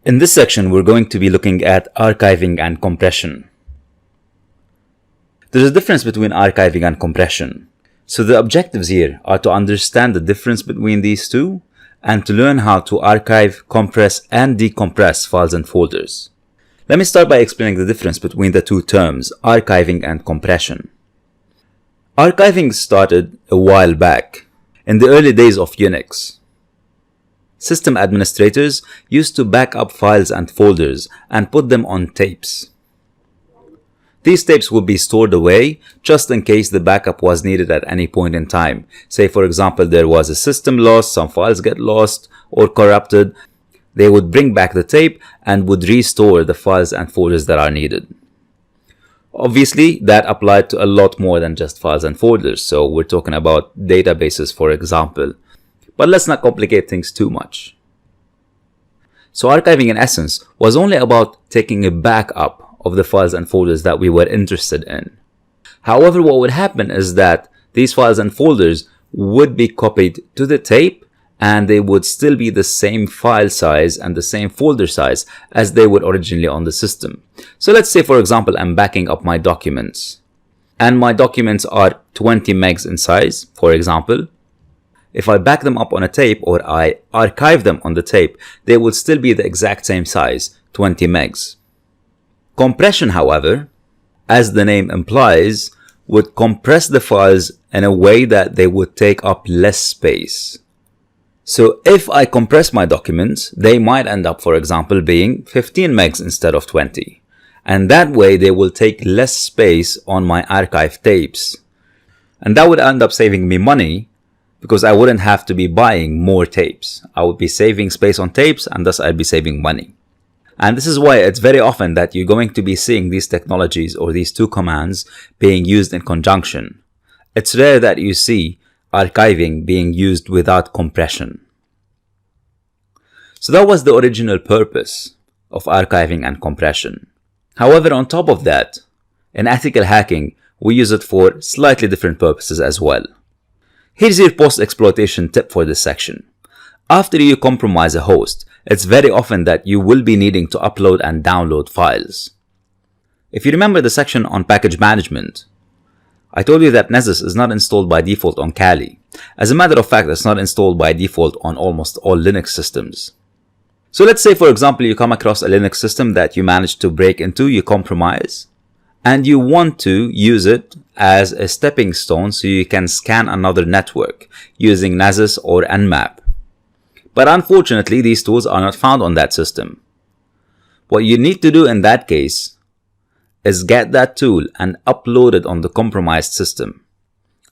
In this section, we're going to be looking at archiving and compression. There's a difference between archiving and compression. So the objectives here are to understand the difference between these two and to learn how to archive, compress, and decompress files and folders. Let me start by explaining the difference between the two terms, archiving and compression. Archiving started a while back, in the early days of Unix. System administrators used to back up files and folders and put them on tapes. These tapes would be stored away just in case the backup was needed at any point in time. Say, for example, there was a system loss, some files get lost or corrupted. They would bring back the tape and would restore the files and folders that are needed. Obviously, that applied to a lot more than just files and folders. So we're talking about databases, for example. But let's not complicate things too much. So archiving, in essence, was only about taking a backup of the files and folders that we were interested in. However, what would happen is that these files and folders would be copied to the tape and they would still be the same file size and the same folder size as they were originally on the system. So let's say, for example, I'm backing up my documents and my documents are 20 megs in size, for example. If I back them up on a tape or I archive them on the tape, they would still be the exact same size, 20 megs. Compression, however, as the name implies, would compress the files in a way that they would take up less space. So if I compress my documents, they might end up, for example, being 15 megs instead of 20. And that way they will take less space on my archive tapes. And that would end up saving me money because I wouldn't have to be buying more tapes. I would be saving space on tapes and thus I'd be saving money. And this is why it's very often that you're going to be seeing these technologies or these two commands being used in conjunction. It's rare that you see archiving being used without compression. So that was the original purpose of archiving and compression. However, on top of that, in ethical hacking, we use it for slightly different purposes as well. Here's your post-exploitation tip for this section. After you compromise a host, it's very often that you will be needing to upload and download files. If you remember the section on package management, I told you that Nessus is not installed by default on Kali. As a matter of fact, it's not installed by default on almost all Linux systems. So let's say, for example, you come across a Linux system that you managed to break into, you compromise, and you want to use it as a stepping stone so you can scan another network using Nessus or Nmap. But unfortunately, these tools are not found on that system. What you need to do in that case is get that tool and upload it on the compromised system,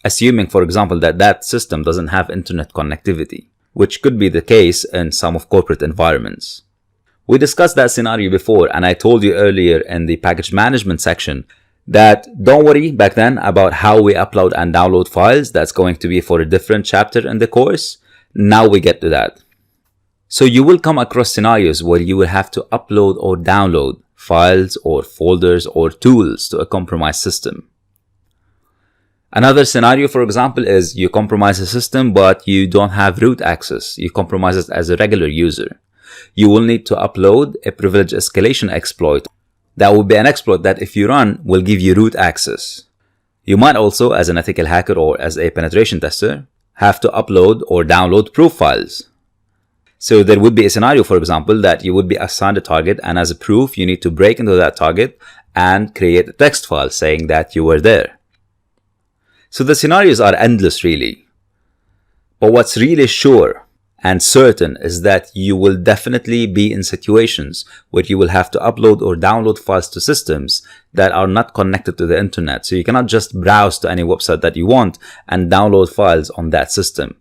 assuming, for example, that that system doesn't have internet connectivity, which could be the case in some of corporate environments. We discussed that scenario before, and I told you earlier in the package management section that don't worry back then about how we upload and download files. That's going to be for a different chapter in the course. Now we get to that. So you will come across scenarios where you will have to upload or download files or folders or tools to a compromised system. Another scenario, for example, is you compromise a system but you don't have root access. You compromise it as a regular user. You will need to upload a privilege escalation exploit. That will be an exploit that if you run will give you root access. You might also, as an ethical hacker or as a penetration tester, have to upload or download proof files. So there would be a scenario, for example, that you would be assigned a target and as a proof you need to break into that target and create a text file saying that you were there. So the scenarios are endless really. But what's really sure and certain is that you will definitely be in situations where you will have to upload or download files to systems that are not connected to the internet. So you cannot just browse to any website that you want and download files on that system.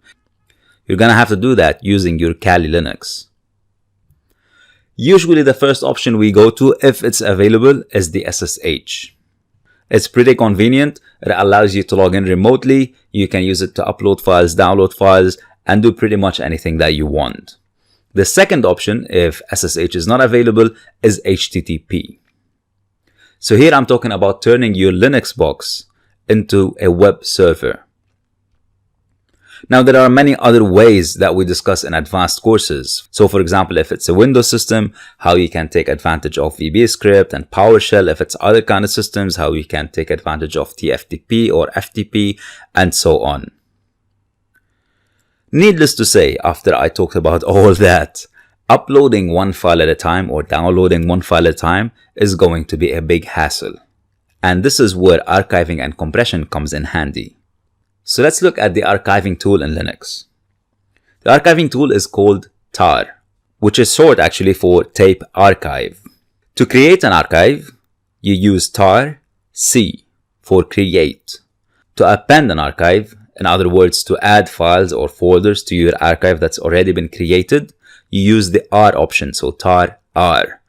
You're going to have to do that using your Kali Linux. Usually the first option we go to, if it's available, is the SSH. It's pretty convenient. It allows you to log in remotely. You can use it to upload files, download files, and do pretty much anything that you want. The second option, if SSH is not available, is HTTP. So here I'm talking about turning your Linux box into a web server. Now, there are many other ways that we discuss in advanced courses. So, for example, if it's a Windows system, how you can take advantage of VBScript and PowerShell. If it's other kind of systems, how you can take advantage of TFTP or FTP, and so on. Needless to say, after I talked about all that, uploading one file at a time or downloading one file at a time is going to be a big hassle. And this is where archiving and compression comes in handy. So let's look at the archiving tool in Linux. The archiving tool is called tar, which is short actually for tape archive. To create an archive, you use tar C for create. To append an archive, in other words, to add files or folders to your archive that's already been created, you use the R option, so tar R.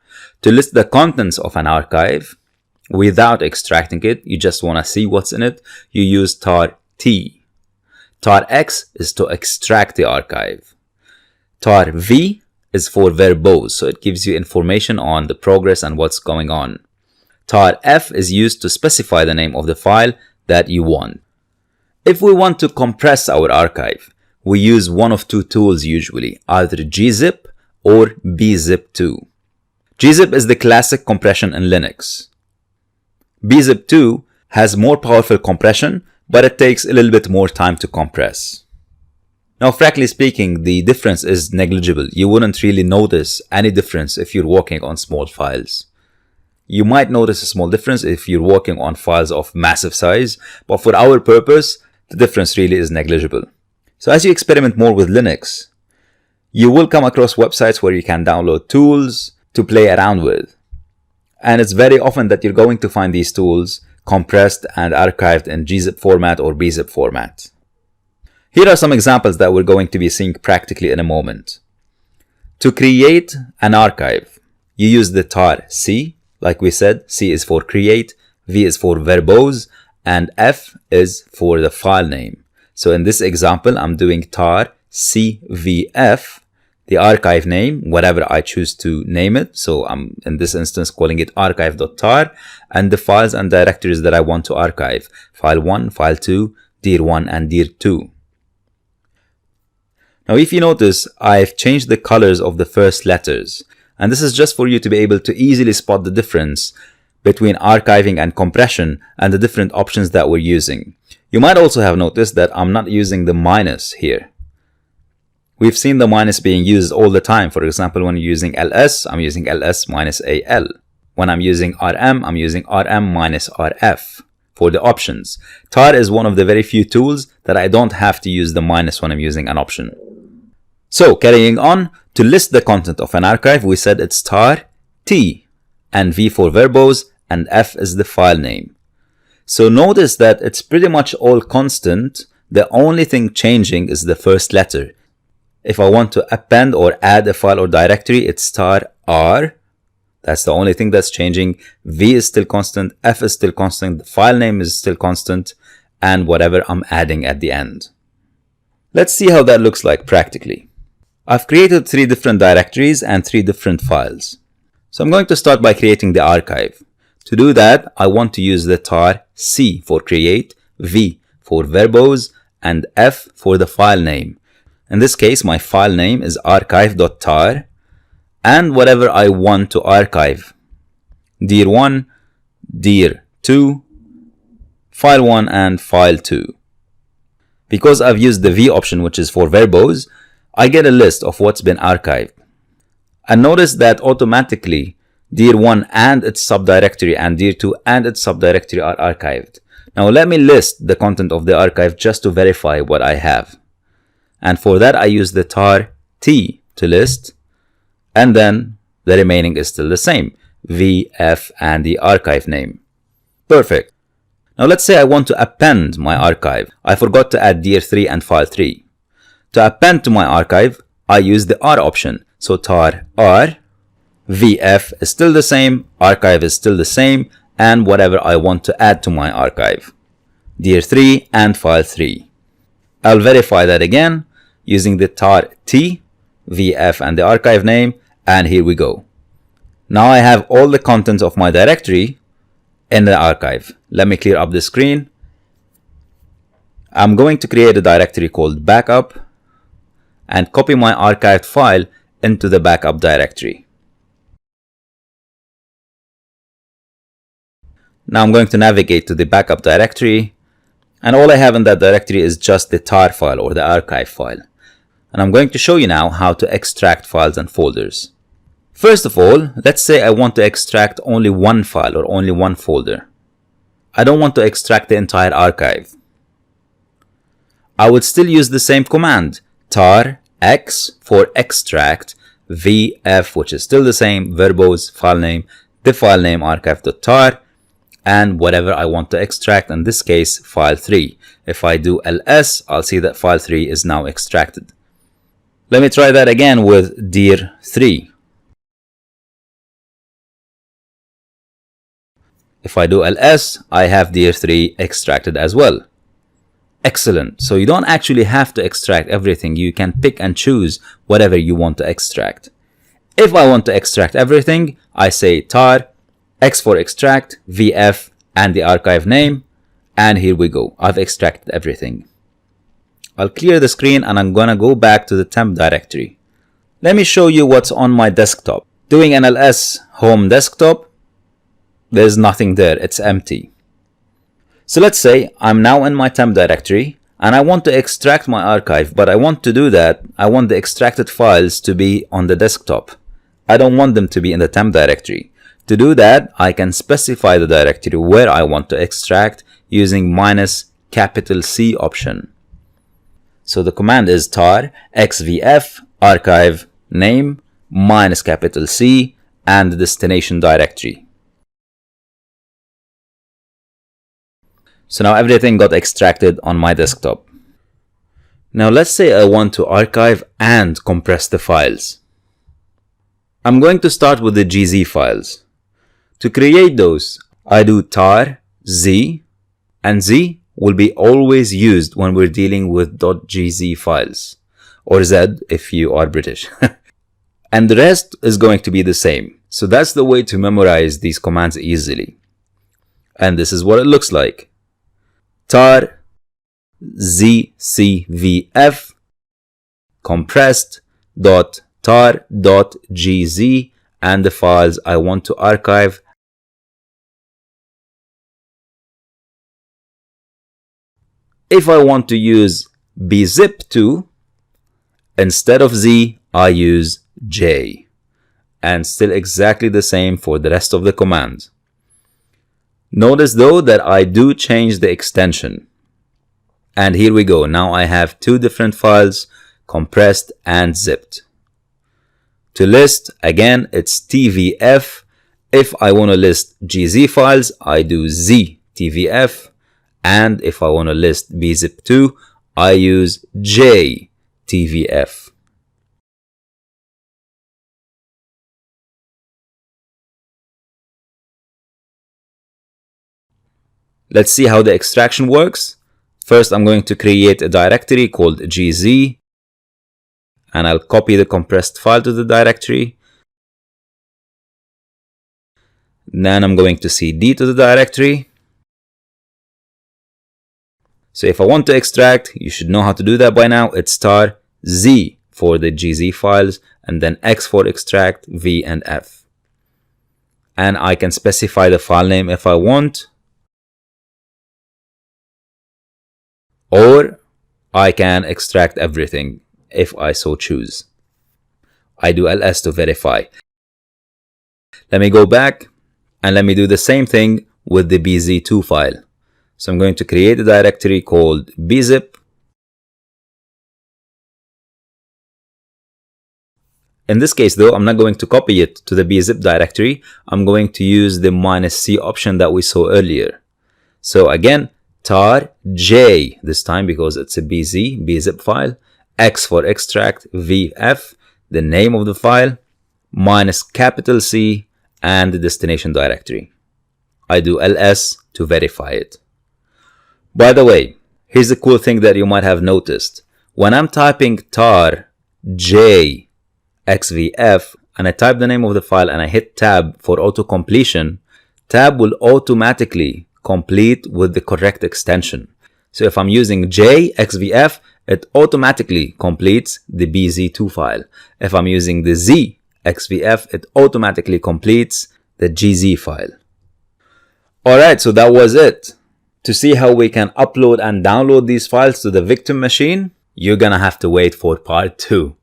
To list the contents of an archive without extracting it, you just want to see what's in it, you use tar T. Tar X is to extract the archive. Tar V is for verbose, so it gives you information on the progress and what's going on. Tar F is used to specify the name of the file that you want. If we want to compress our archive, we use one of two tools usually, either gzip or bzip2. Gzip is the classic compression in Linux. bzip2 has more powerful compression, but it takes a little bit more time to compress. Now, frankly speaking, the difference is negligible. You wouldn't really notice any difference if you're working on small files. You might notice a small difference if you're working on files of massive size, but for our purpose, the difference really is negligible. So as you experiment more with Linux, you will come across websites where you can download tools to play around with. And it's very often that you're going to find these tools compressed and archived in gzip format or bzip format. Here are some examples that we're going to be seeing practically in a moment. To create an archive, you use the tar C. Like we said, C is for create, V is for verbose, and F is for the file name. So in this example, I'm doing tar CVF, the archive name, whatever I choose to name it. So I'm in this instance calling it archive.tar, and the files and directories that I want to archive: file 1, file 2, dir 1, and dir 2. Now, if you notice, I've changed the colors of the first letters, and this is just for you to be able to easily spot the difference between archiving and compression and the different options that we're using. You might also have noticed that I'm not using the minus here. We've seen the minus being used all the time. For example, when you're using ls, I'm using ls minus al. When I'm using rm, I'm using rm minus rf for the options. Tar is one of the very few tools that I don't have to use the minus when I'm using an option. So, carrying on, to list the content of an archive, we said it's tar T, and V for verbose, and F is the file name. So notice that it's pretty much all constant. The only thing changing is the first letter. If I want to append or add a file or directory, it's tar R. That's the only thing that's changing. V is still constant, F is still constant, the file name is still constant, and whatever I'm adding at the end. Let's see how that looks like practically. I've created 3 different directories and 3 different files. So I'm going to start by creating the archive. To do that, I want to use the tar C for create, V for verbose, and F for the file name. In this case, my file name is archive.tar, and whatever I want to archive: dir 1, dir 2, file 1, and file 2. Because I've used the V option, which is for verbose, I get a list of what's been archived. And notice that automatically dir 1 and its subdirectory and dir 2 and its subdirectory are archived. Now let me list the content of the archive just to verify what I have. And for that I use the tar T to list, and then the remaining is still the same: V, F, and the archive name. Perfect. Now let's say I want to append my archive. I forgot to add dir 3 and file 3. To append to my archive, I use the R option. So tar R, VF is still the same, archive is still the same, and whatever I want to add to my archive: dir 3 and file 3. I'll verify that again using the tar T, VF, and the archive name, and here we go. Now I have all the contents of my directory in the archive. Let me clear up the screen. I'm going to create a directory called backup and copy my archived file into the backup directory. Now I'm going to navigate to the backup directory, and all I have in that directory is just the tar file or the archive file. And I'm going to show you now how to extract files and folders. First of all, let's say I want to extract only one file or only one folder. I don't want to extract the entire archive. I would still use the same command, tar x for extract vf, which is still the same, verbose file name, the file name archive.tar, and whatever I want to extract, in this case file 3. If I do ls, I'll see that file 3 is now extracted. Let me try that again with dir3. If I do ls, I have dir3 extracted as well. Excellent. So you don't actually have to extract everything. You can pick and choose whatever you want to extract. If I want to extract everything, I say tar x for extract vf and the archive name, and here we go. I've extracted everything. I'll clear the screen and I'm gonna go back to the temp directory. Let me show you what's on my desktop. Doing an ls home desktop, there's nothing there, it's empty. So let's say I'm now in my temp directory and I want to extract my archive, but I want to do that, I want the extracted files to be on the desktop. I don't want them to be in the temp directory. To do that, I can specify the directory where I want to extract using -C option. So the command is tar xvf archive name -C and the destination directory. So now everything got extracted on my desktop. Now let's say I want to archive and compress the files. I'm going to start with the GZ files. To create those, I do tar z, and z will be always used when we're dealing with .gz files, or z if you are British. And the rest is going to be the same. So that's the way to memorize these commands easily. And this is what it looks like. Tar zcvf compressed .tar.gz and the files I want to archive. If I want to use bzip2, instead of z, I use j. And still exactly the same for the rest of the command. Notice though that I do change the extension. And here we go. Now I have two different files, compressed and zipped. To list, again, it's tvf. If I want to list gz files, I do ztvf. And if I want to list bzip2, I use jtvf. Let's see how the extraction works. First, I'm going to create a directory called gz, and I'll copy the compressed file to the directory. Then I'm going to cd to the directory. So if I want to extract, you should know how to do that by now. It's tar z for the gz files, and then x for extract, v and f. And I can specify the file name if I want, or I can extract everything if I so choose. I do ls to verify. Let me go back and let me do the same thing with the bz2 file. So I'm going to create a directory called bzip. In this case though, I'm not going to copy it to the bzip directory. I'm going to use the -C option that we saw earlier. So again, tar j this time because it's a bzip file, x for extract, vf, the name of the file, -C and the destination directory. I do ls to verify it. By the way, here's a cool thing that you might have noticed. When I'm typing tar j xvf and I type the name of the file and I hit tab for auto completion, tab will automatically complete with the correct extension. So if I'm using JXVF, it automatically completes the BZ2 file. If I'm using the ZXVF, it automatically completes the GZ file. Alright, so that was it. To see how we can upload and download these files to the victim machine, you're gonna have to wait for part 2.